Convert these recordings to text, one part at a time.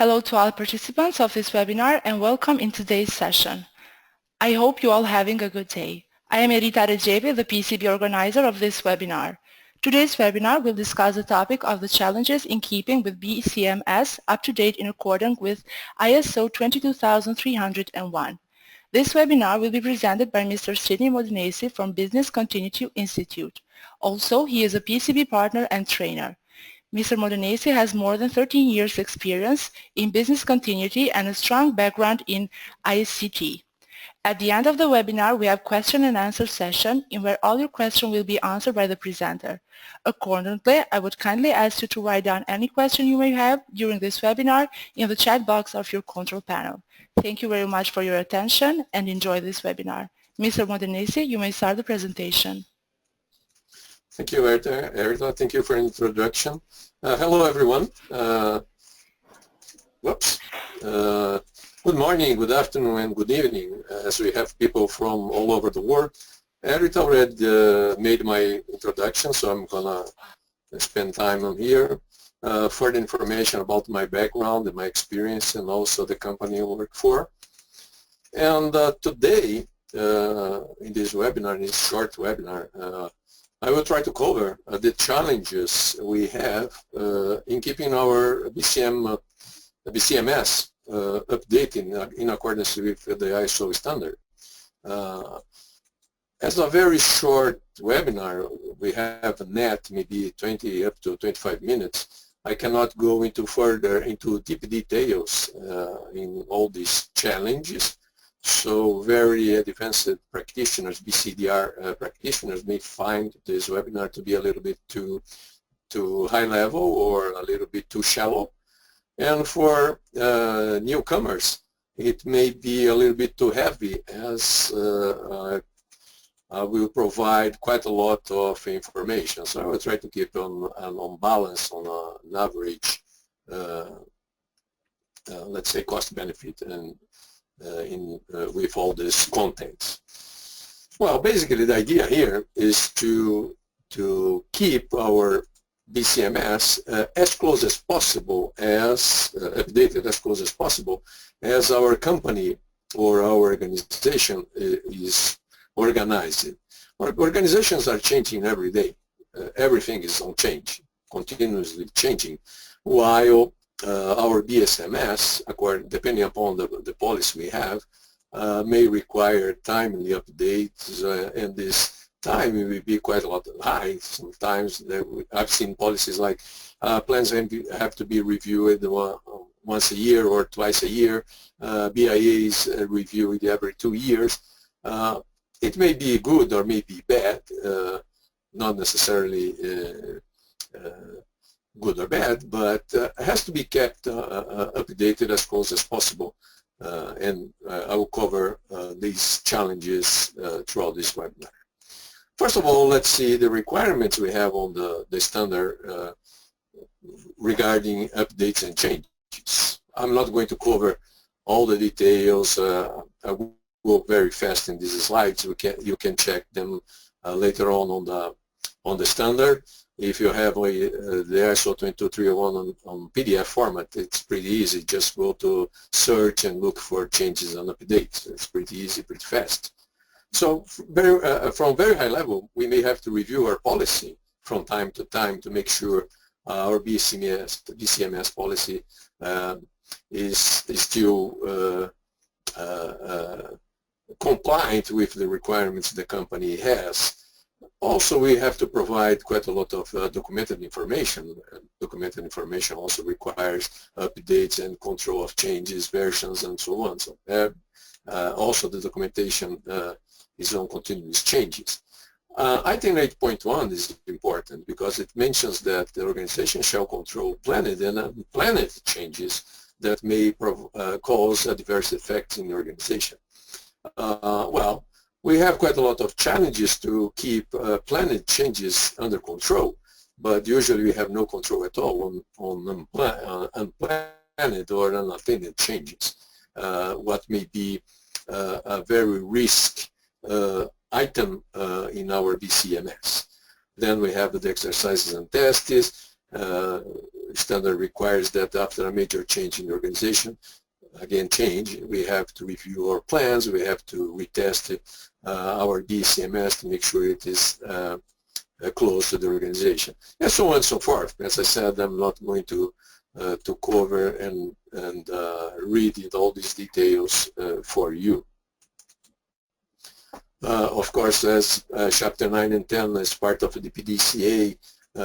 Hello to all participants of this webinar and welcome in today's session. I hope you all having a good day. I am Erita Recebe, the PCB organizer of this webinar. Today's webinar will discuss the topic of the challenges in keeping with BCMS up to date in accordance with ISO 22301. This webinar will be presented by Mr. Sidney Modenesi from Business Continuity Institute. Also, he is a PCB partner and trainer. Mr. Modenesi has more than 13 years experience in business continuity and a strong background in ICT. At the end of the webinar, we have question and answer session in where all your questions will be answered by the presenter. Accordingly, I would kindly ask you to write down any question you may have during this webinar in the chat box of your control panel. Thank you very much for your attention and enjoy this webinar. Mr. Modenesi, you may start the presentation. Thank you, Erita. Thank you for the introduction. Hello, everyone. Good morning, good afternoon, and good evening, as we have people from all over the world. Erita already made my introduction, so I'm going to spend time on here. Further information about my background and my experience and also the company I work for. And today, in this webinar, in this short webinar, I will try to cover the challenges we have in keeping our BCMS updated in accordance with the ISO standard. As a very short webinar, we have a net maybe 20 up to 25 minutes. I cannot go into further into deep details in all these challenges. So very advanced practitioners, BCDR practitioners may find this webinar to be a little bit too high level or a little bit too shallow. And for newcomers, it may be a little bit too heavy, as I will provide quite a lot of information. So I will try to keep on balance, on an average, let's say, cost-benefit and with all this content. Well, basically the idea here is to keep our BCMS as close as possible, as updated as close as possible, as our company or our organization is organized. Our organizations are changing every day. Everything is on change, continuously changing, while our BCMS, depending upon the policy we have, may require timely updates, and this time will be quite a lot high. Sometimes I've seen policies like plans have to be reviewed once a year or twice a year. BIAs reviewed every 2 years. It may be good or may be bad, not necessarily good or bad, but it has to be kept updated as close as possible. And I will cover these challenges throughout this webinar. First of all, let's see the requirements we have on the standard regarding updates and changes. I'm not going to cover all the details. I will go very fast in these slides. You can check them later on the standard. If you have the ISO 22301 on PDF format, it's pretty easy. Just go to search and look for changes and updates. It's pretty easy, pretty fast. So from very high level, we may have to review our policy from time to time to make sure our BCMS policy is still compliant with the requirements the company has. Also, we have to provide quite a lot of documented information. Documented information also requires updates and control of changes, versions, and so on. So also the documentation is on continuous changes. Item 8.1 is important because it mentions that the organization shall control planned and unplanned changes that may cause adverse effects in the organization. Well, we have quite a lot of challenges to keep planned changes under control, but usually we have no control at all on unplanned or unattended changes. What may be a very risk item in our BCMS. Then we have the exercises and tests, standard requires that after a major change in the organization, again we have to review our plans, we have to retest our BCMS to make sure it is close to the organization, and so on and so forth. As I said, I'm not going to cover and read all these details for you. Of course, as Chapter 9 and 10 as part of the PDCA,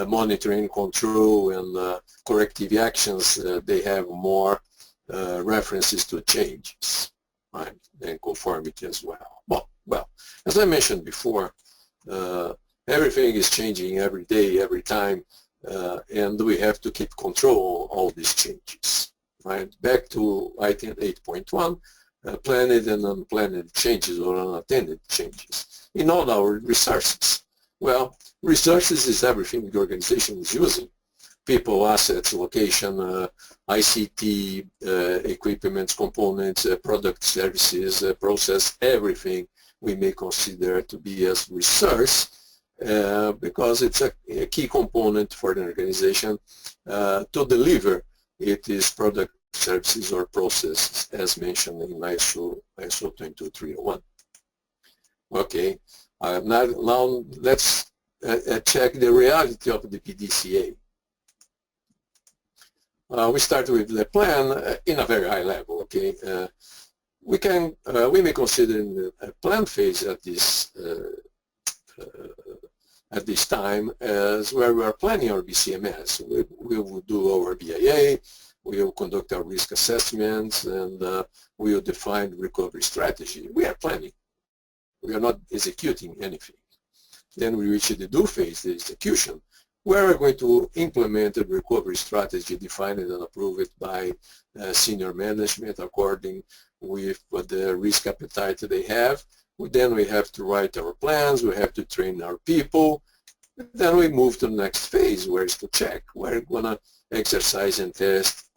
monitoring, control, and corrective actions, they have more references to changes, right, and conformity as well. Well, as I mentioned before, everything is changing every day, every time, and we have to keep control of all these changes, right? Back to item 8.1, planned and unplanned changes or unattended changes in all our resources. Well, resources is everything the organization is using. People, assets, location, ICT, equipment, components, product, services, process, everything we may consider to be as resource because it's a key component for the organization to deliver its product, services, or processes as mentioned in ISO 22301. Okay, now let's check the reality of the PDCA. We start with the plan in a very high level. Okay, we may consider in a plan phase at this time as where we are planning our BCMS. We will do our BIA, we will conduct our risk assessments, and we will define recovery strategy. We are planning. We are not executing anything. Then we reach the do phase, the execution, where we're going to implement a recovery strategy defined and approved by senior management according with the risk appetite they have. Then we have to write our plans, we have to train our people. Then we move to the next phase, where is to check. We're going to exercise and test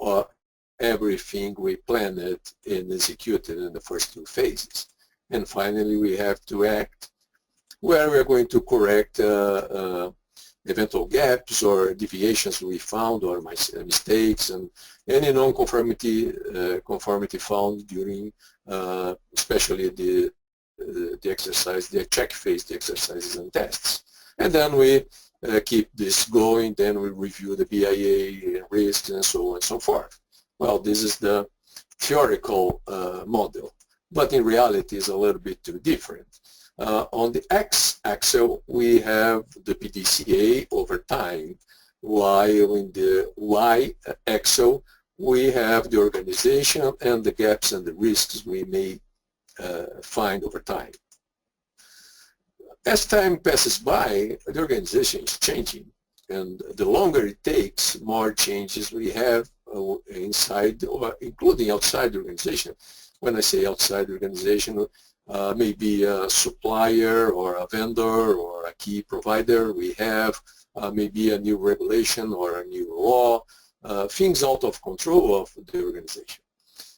everything we planned and executed in the first two phases. And finally, we have to act, where we're going to correct eventual gaps or deviations we found, or mistakes, and any non-conformity found during especially the exercise, the check phase, the exercises and tests. And then we keep this going, then we review the BIA, risks, and so on and so forth. Well, this is the theoretical model, but in reality it's a little bit too different. On the x-axis, we have the PDCA over time, while in the y-axis, we have the organization and the gaps and the risks we may find over time. As time passes by, the organization is changing, and the longer it takes, more changes we have inside or including outside the organization. When I say outside the organization, maybe a supplier or a vendor or a key provider we have, maybe a new regulation or a new law, things out of control of the organization.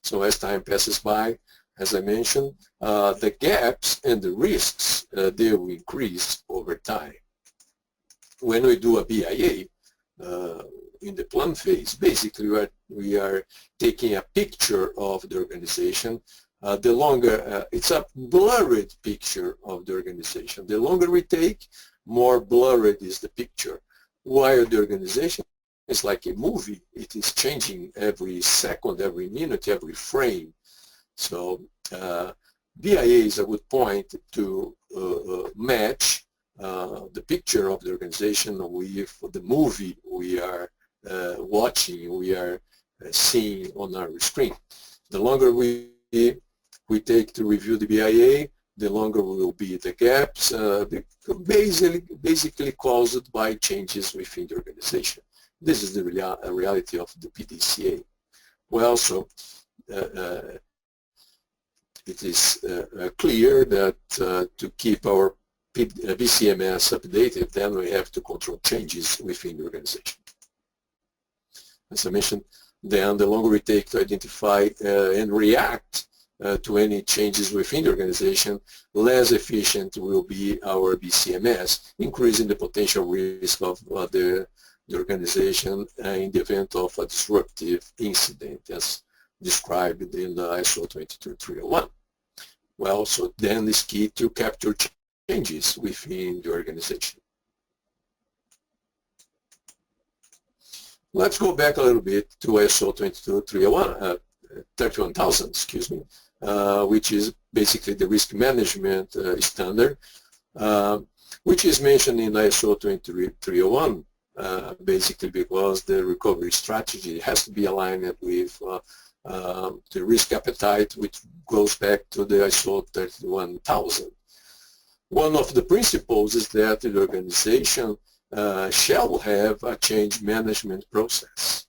So as time passes by, as I mentioned, the gaps and the risks, they will increase over time. When we do a BIA in the plan phase, basically we are taking a picture of the organization. The longer, it's a blurred picture of the organization. The longer we take, more blurred is the picture. While the organization is like a movie, it is changing every second, every minute, every frame. So BIA is a good point to match the picture of the organization with the movie we are watching, we are seeing on our screen. The longer we take to review the BIA, the longer will be the gaps, basically caused by changes within the organization. This is the reality of the PDCA. Well, so it is clear that to keep our BCMS updated, then we have to control changes within the organization. As I mentioned, then the longer we take to identify and react to any changes within the organization, less efficient will be our BCMS, increasing the potential risk of the the organization in the event of a disruptive incident as described in the ISO 22301. Well, so then it's key to capture changes within the organization. Let's go back a little bit to ISO 31000, excuse me, which is basically the risk management standard, which is mentioned in ISO 22301, basically because the recovery strategy has to be aligned with the risk appetite, which goes back to the ISO 31000. One of the principles is that the organization shall have a change management process.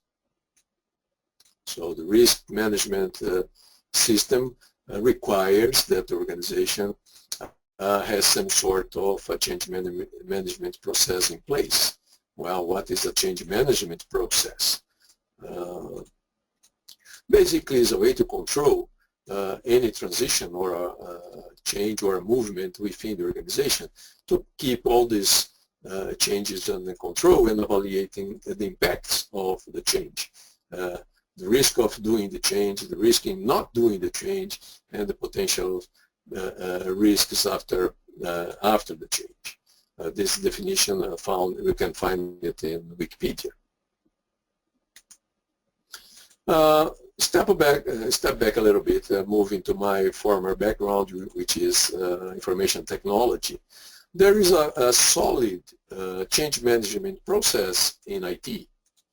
So the risk management system requires that the organization has some sort of a change management process in place. Well, what is a change management process? Basically, it's a way to control any transition or a change or a movement within the organization to keep all these changes under control and evaluating the impacts of the change. The risk of doing the change, the risk in not doing the change, and the potential risks after the change. This definition we can find it in Wikipedia. Step back a little bit, moving to my former background, which is information technology. There is a solid change management process in IT,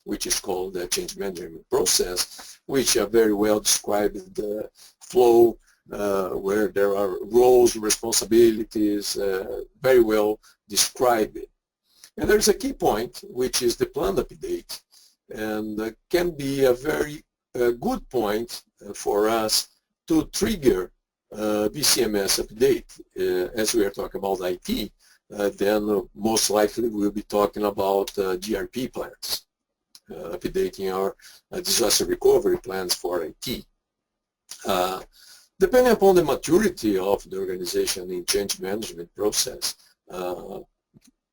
which is called the change management process, which are very well described the flow where there are roles, responsibilities, very well described. And there's a key point, which is the plan update, and can be a very good point for us to trigger BCMS update. As we are talking about IT, then most likely we'll be talking about GRP plans, updating our disaster recovery plans for IT. Depending upon the maturity of the organization in change management process,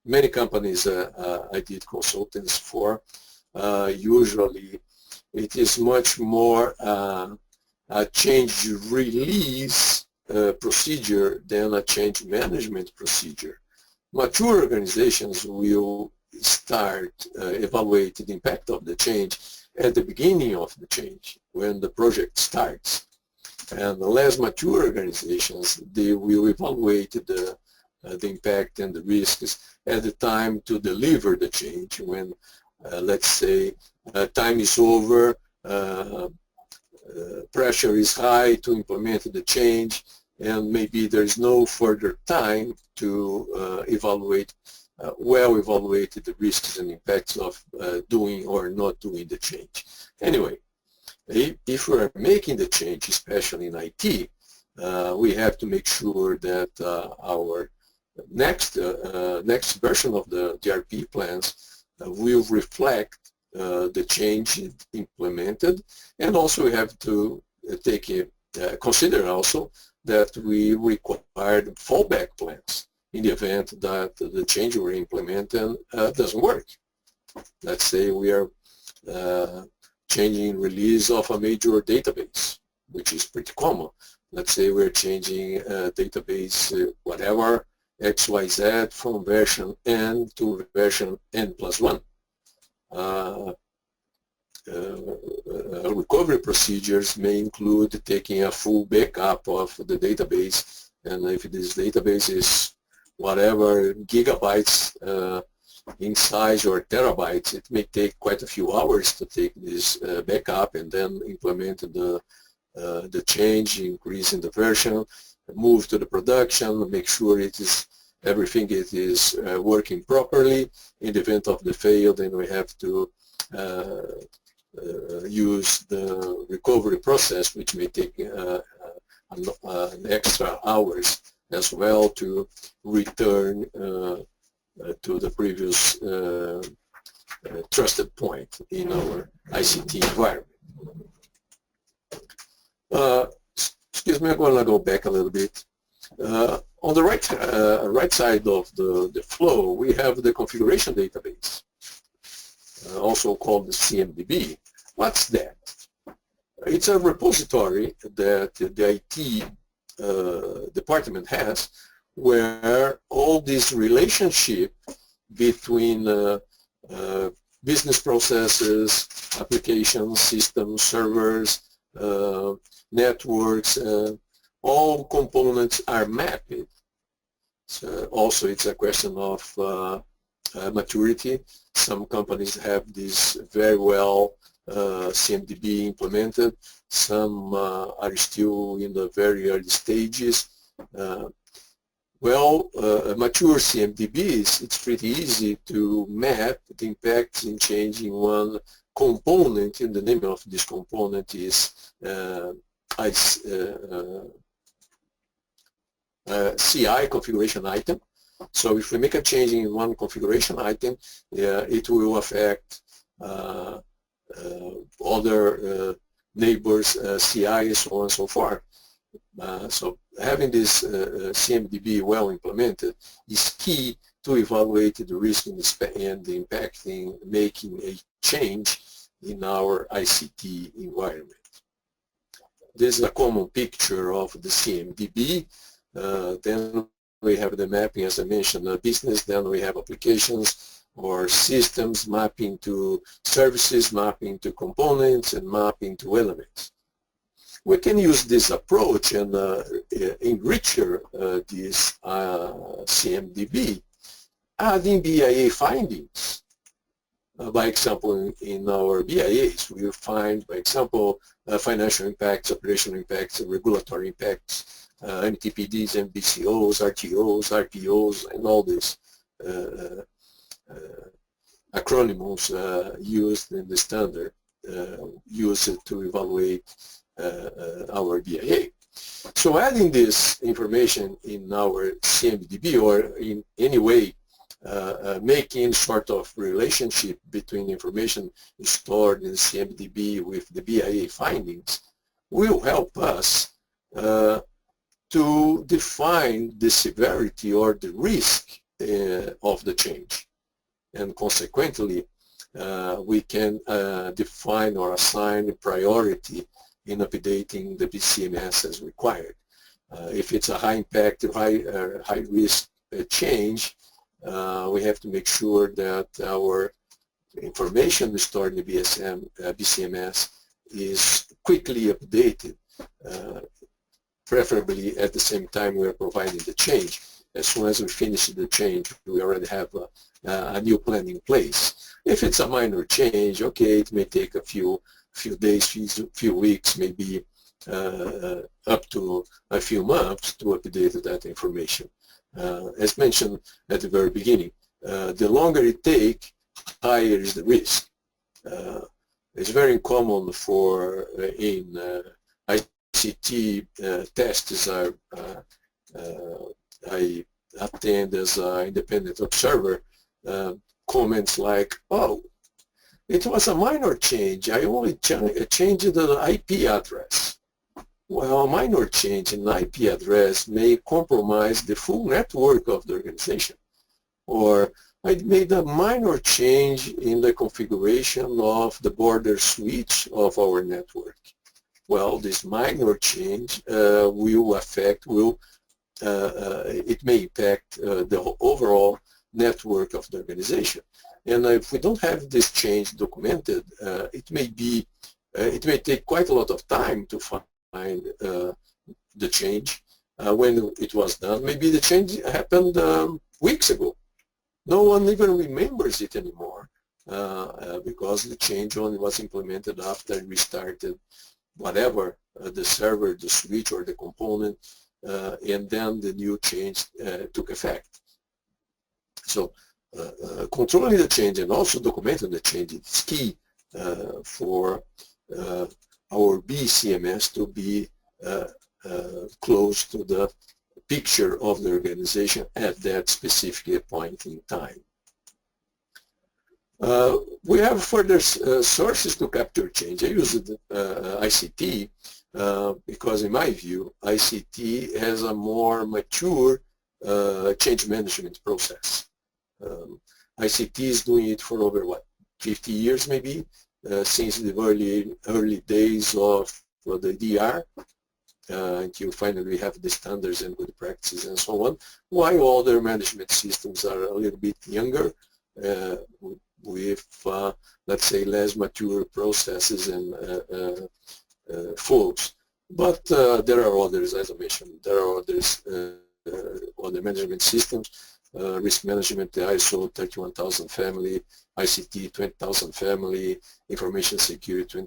many companies I did consultants for, usually it is much more a change release procedure than a change management procedure. Mature organizations will start evaluating the impact of the change at the beginning of the change, when the project starts. And the less mature organizations, they will evaluate the impact and the risks at the time to deliver the change, when, let's say, time is over, pressure is high to implement the change, and maybe there is no further time to evaluate the risks and impacts of doing or not doing the change. Anyway, if we're making the change, especially in IT, we have to make sure that our next version of the GRP plans will reflect the change implemented, and also we have to consider also that we require fallback plans in the event that the change we're implementing doesn't work. Let's say we are changing release of a major database, which is pretty common. Let's say we're changing database whatever XYZ from version N to version N+1. Recovery procedures may include taking a full backup of the database, and if this database is whatever gigabytes in size or terabytes, it may take quite a few hours to take this backup and then implement the change, increase in the version, move to the production, make sure everything is working properly. In the event of the fail, then we have to use the recovery process, which may take an extra hours as well to return to the previous trusted point in our ICT environment. Excuse me, I'm going to go back a little bit. On the right side of the flow, we have the configuration database. also called the CMDB. What's that? It's a repository that the IT department has, where all this relationship between business processes, applications, systems, servers, networks, all components are mapped. So also, it's a question of maturity. Some companies have this very well CMDB implemented. Some are still in the very early stages. Mature CMDBs, it's pretty easy to map the impacts in changing one component, and the name of this component is CI configuration item. So if we make a change in one configuration item, it will affect other neighbors, CI, so on and so forth. So having this CMDB well implemented is key to evaluate the risk and the impact in making a change in our ICT environment. This is a common picture of the CMDB. Then we have the mapping, as I mentioned, business. Then we have applications or systems, mapping to services, mapping to components, and mapping to elements. We can use this approach and enrich this CMDB, adding BIA findings. By example, in our BIAs, we will find, by example, financial impacts, operational impacts, regulatory impacts, MTPDs, MBCOs, RTOs, RPOs, and all these acronyms used in the standard used to evaluate our BIA. So adding this information in our CMDB, or in any way making sort of relationship between information stored in CMDB with the BIA findings, will help us to define the severity or the risk of the change. And consequently, we can define or assign a priority in updating the BCMS as required. If it's a high impact, high risk change, we have to make sure that our information stored in the BCMS is quickly updated, preferably at the same time we are providing the change. As soon as we finish the change, we already have a new plan in place. If it's a minor change, okay, it may take a few days, few weeks, maybe up to a few months to update that information. As mentioned at the very beginning, the longer it takes, higher is the risk. It's very common for in ICT tests I attend as an independent observer, comments like, oh, it was a minor change. I only changed the IP address. Well, a minor change in IP address may compromise the full network of the organization. Or I made a minor change in the configuration of the border switch of our network. Well, this minor change it may impact the overall network of the organization. And if we don't have this change documented, it may take quite a lot of time to find the change when it was done. Maybe the change happened weeks ago. No one even remembers it anymore because the change only was implemented after we started whatever, the server, the switch, or the component, and then the new change took effect. So controlling the change and also documenting the change is key for our BCMS to be close to the picture of the organization at that specific point in time. We have further sources to capture change. I use ICT because, in my view, ICT has a more mature change management process. ICT is doing it for over, 50 years maybe, since the early days of the DR, until finally we have the standards and good practices and so on, while other management systems are a little bit younger, with, let's say, less mature processes and flows. But there are others, as I mentioned, there are others, other management systems, risk management, the ISO 31000 family, ICT 20000 family, information security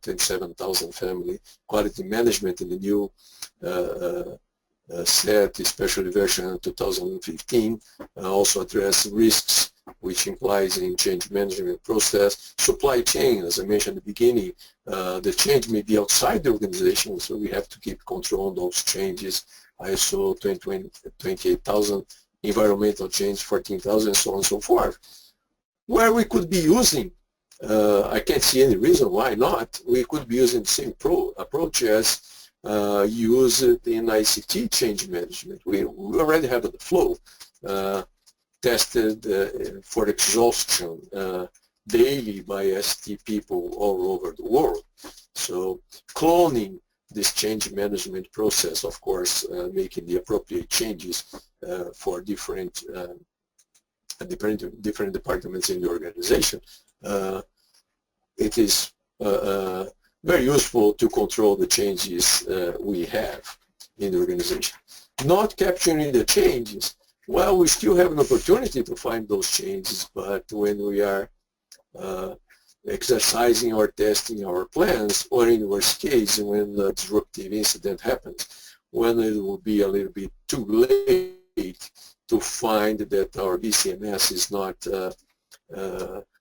27000 family, quality management in the new set, especially version 2015, also address risks, which implies in change management process. Supply chain, as I mentioned at the beginning, the change may be outside the organization, so we have to keep control on those changes. ISO 28000, environmental change 14000, so on and so forth. Where we could be using, I can't see any reason why not, we could be using the same approach as used in ICT change management. We already have the flow tested for exhaustion daily by ST people all over the world. So cloning this change management process, of course, making the appropriate changes for different departments in the organization, it is very useful to control the changes we have in the organization. Not capturing the changes, well, we still have an opportunity to find those changes, but when we are exercising or testing our plans, or in worst case, when a disruptive incident happens, when it will be a little bit too late to find that our BCMS is not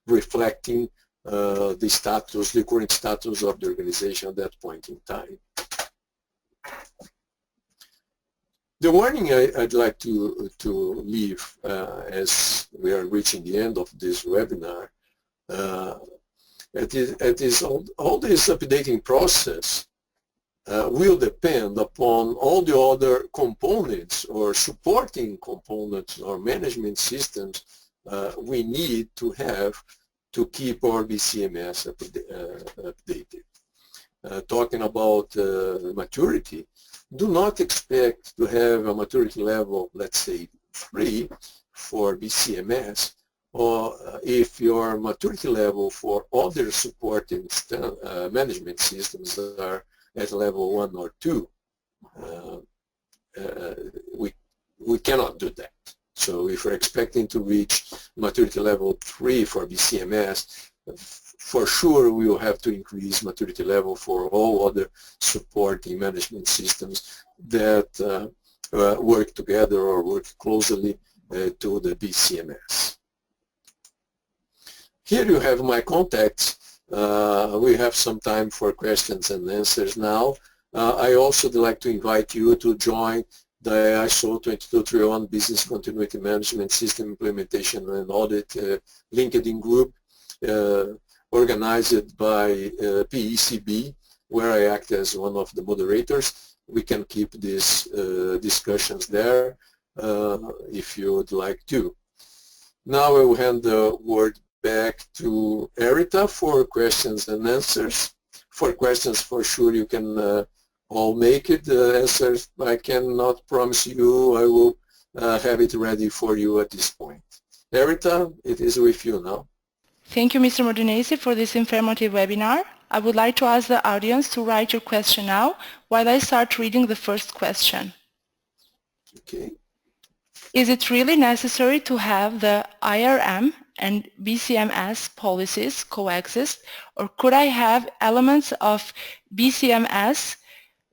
reflecting the status, the current status of the organization at that point in time. The warning I'd like to leave as we are reaching the end of this webinar, all this updating process will depend upon all the other components or supporting components or management systems we need to have to keep our BCMS updated. Talking about maturity, do not expect to have a maturity level, let's say 3 for BCMS, or if your maturity level for other supporting management systems are at level 1 or 2, we cannot do that. So if we're expecting to reach maturity level 3 for BCMS, for sure we will have to increase maturity level for all other supporting management systems that work together or work closely to the BCMS. Here you have my contacts. We have some time for questions and answers now. I also would like to invite you to join the ISO 22301 Business Continuity Management System Implementation and Audit LinkedIn group organized by PECB, where I act as one of the moderators. We can keep these discussions there if you would like to. Now I will hand the word back to Erita for questions and answers. For questions, for sure you can all make it. The answers I cannot promise you. I will have it ready for you at this point. Erita, it is with you now. Thank you, Mr. Modenesi, for this informative webinar. I would like to ask the audience to write your question now while I start reading the first question. Okay. Is it really necessary to have the IRM and BCMS policies coexist, or could I have elements of BCMS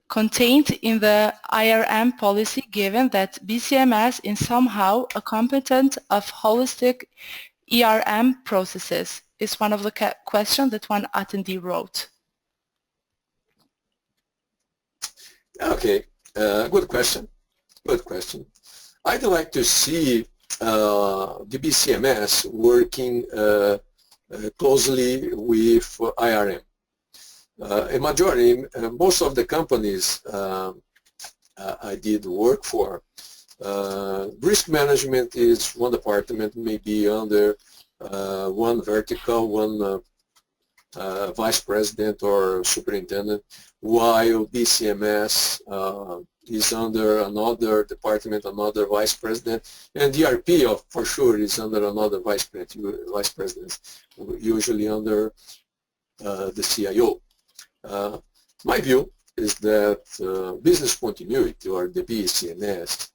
contained in the IRM policy, given that BCMS is somehow a component of holistic ERM processes? Is one of the questions that one attendee wrote. Okay, good question. Good question. I'd like to see the BCMS working closely with IRM. A majority, most of the companies I did work for, risk management is one department, maybe under one vertical, one vice president or superintendent, while BCMS is under another department, another vice president, and DRP for sure is under another vice president, usually under the CIO. My view is that business continuity, or the BCMS,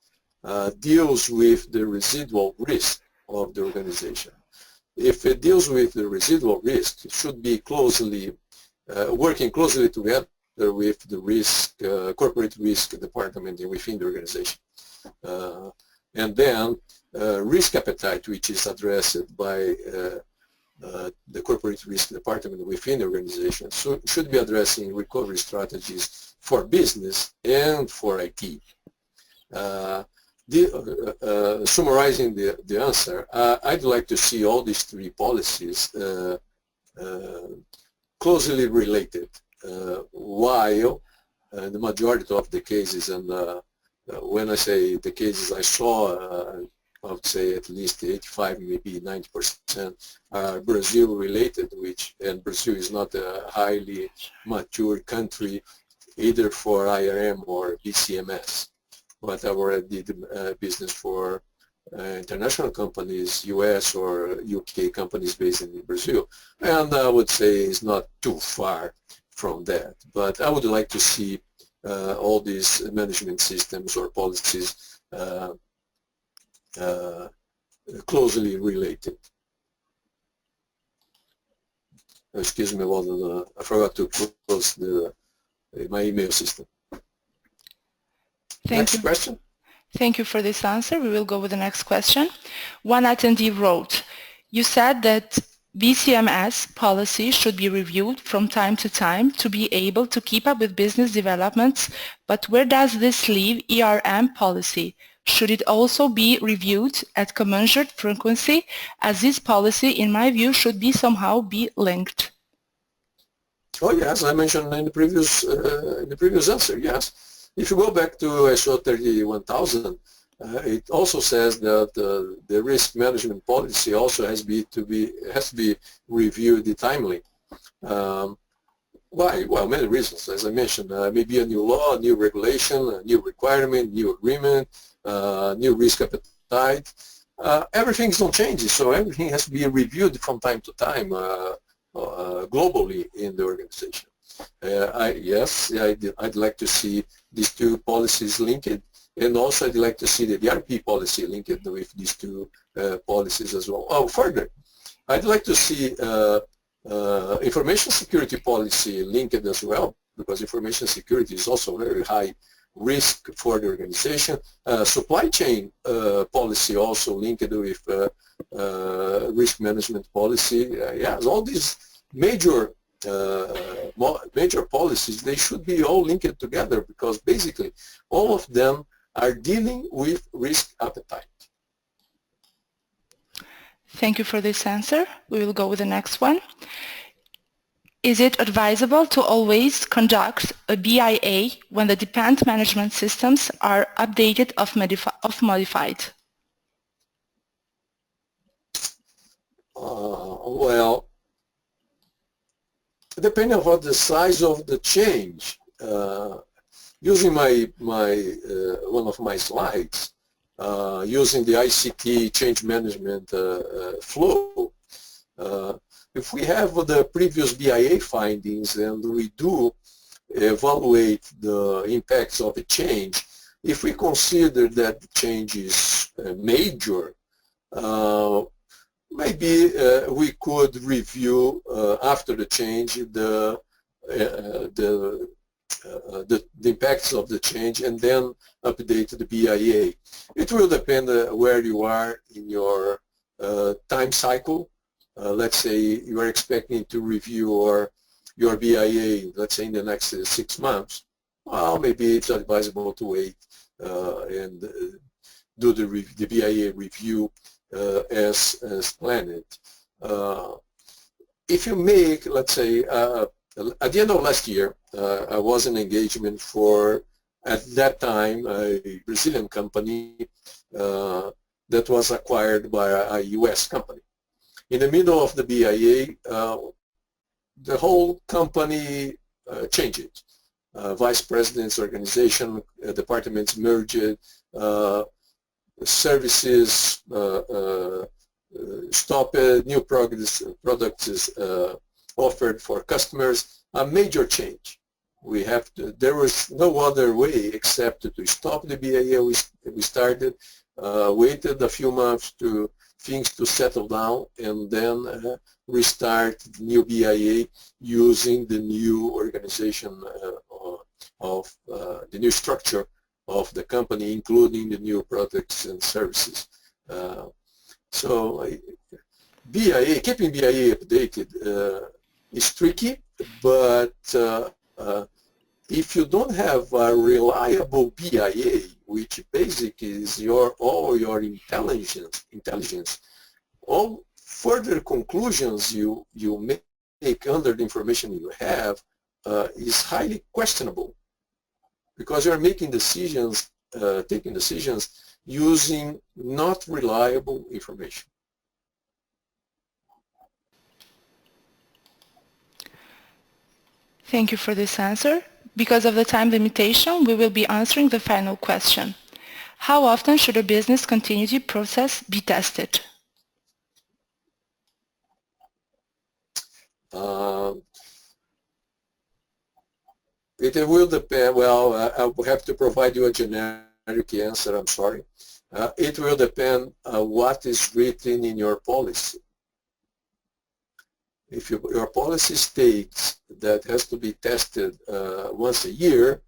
deals with the residual risk of the organization. If it deals with the residual risk, it should be closely working closely together with the risk, corporate risk department within the organization. And then risk appetite, which is addressed by the corporate risk department within the organization, so should be addressing recovery strategies for business and for IT. Summarizing the answer, I'd like to see all these three policies closely related, while the majority of the cases, and when I say the cases I saw, I would say at least 85, maybe 90% are Brazil related, and Brazil is not a highly mature country either for IRM or BCMS. But I already did business for international companies, US or UK companies based in Brazil, and I would say it's not too far from that. But I would like to see all these management systems or policies closely related. Excuse me, I forgot to close my email system. Next question. Thank you for this answer. We will go with the next question. One attendee wrote, you said that BCMS policy should be reviewed from time to time to be able to keep up with business developments, but where does this leave ERM policy? Should it also be reviewed at commensurate frequency, as this policy, in my view, should be somehow be linked? Oh yes, I mentioned in the previous answer, yes. If you go back to ISO 31000, it also says that the risk management policy also has to be reviewed timely. Why? Well, many reasons. As I mentioned, maybe a new law, a new regulation, a new requirement, new agreement, new risk appetite. Everything's not changing, so everything has to be reviewed from time to time globally in the organization. I'd like to see these two policies linked, and also I'd like to see the DRP policy linked with these two policies as well. Oh, further, I'd like to see information security policy linked as well, because information security is also very high risk for the organization. Supply chain policy also linked with risk management policy. Yes, all these major policies, they should be all linked together, because basically all of them are dealing with risk appetite. Thank you for this answer. We will go with the next one. Is it advisable to always conduct a BIA when the dependent management systems are updated or modified? Well, depending on the size of the change, using one of my slides, using the ICT change management flow, if we have the previous BIA findings and we do evaluate the impacts of a change, if we consider that the change is major, maybe we could review after the change the impacts of the change and then update the BIA. It will depend where you are in your time cycle. Let's say you are expecting to review your BIA, let's say in the next 6 months. Well, maybe it's advisable to wait and do the BIA review as planned. If you make, let's say, at the end of last year, I was in engagement for, at that time, a Brazilian company that was acquired by a US company. In the middle of the BIA, the whole company changed. Vice president's organization, departments merged, services stopped, new products offered for customers, a major change. We have to, there was no other way except to stop the BIA. We started, waited a few months to things to settle down, and then restart the new BIA using the new organization of the new structure of the company, including the new products and services. So BIA, keeping BIA updated is tricky, but if you don't have a reliable BIA, which basically is all your intelligence, all further conclusions you make under the information you have is highly questionable, because you're making decisions, taking decisions using not reliable information. Thank you for this answer. Because of the time limitation, we will be answering the final question. How often should a business continuity process be tested? It will depend. Well, I will have to provide you a generic answer. I'm sorry. It will depend what is written in your policy. If your policy states that has to be tested once a year,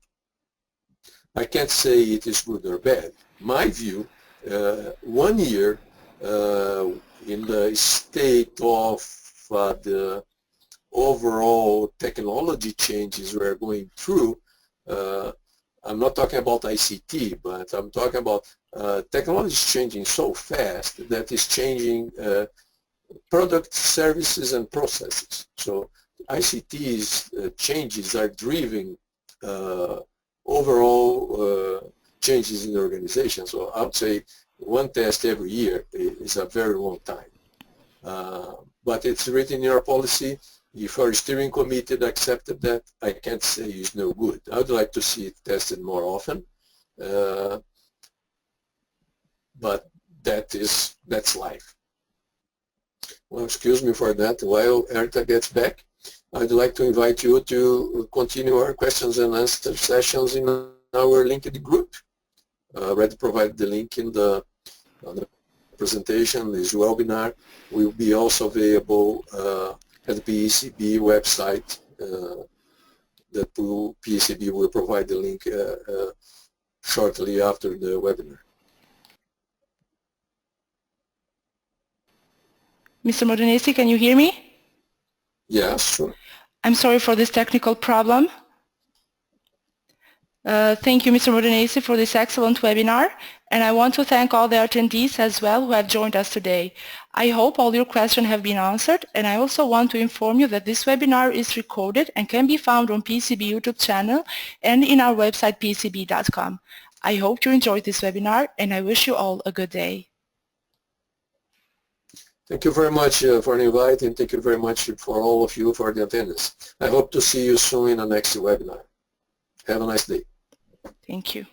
I can't say it is good or bad. My view, 1 year in the state of the overall technology changes we're going through, I'm not talking about ICT, but I'm talking about technology is changing so fast that it's changing products, services, and processes. So ICT's changes are driving overall changes in the organization. So I would say 1 test every year is a very long time. But it's written in your policy. If our steering committee accepted that, I can't say it's no good. I would like to see it tested more often. But that's life. Well, excuse me for that. While Erta gets back, I'd like to invite you to continue our questions and answer sessions in our LinkedIn group. I already provided the link in the presentation. This webinar will be also available at the PECB website. The PECB will provide the link shortly after the webinar. Mr. Modenesi, can you hear me? Yes, sure. I'm sorry for this technical problem. Thank you, Mr. Modenesi, for this excellent webinar, and I want to thank all the attendees as well who have joined us today. I hope all your questions have been answered, and I also want to inform you that this webinar is recorded and can be found on PECB YouTube channel and in our website pecb.com. I hope you enjoyed this webinar, and I wish you all a good day. Thank you very much for the invite, and thank you very much for all of you for the attendance. I hope to see you soon in the next webinar. Have a nice day. Thank you.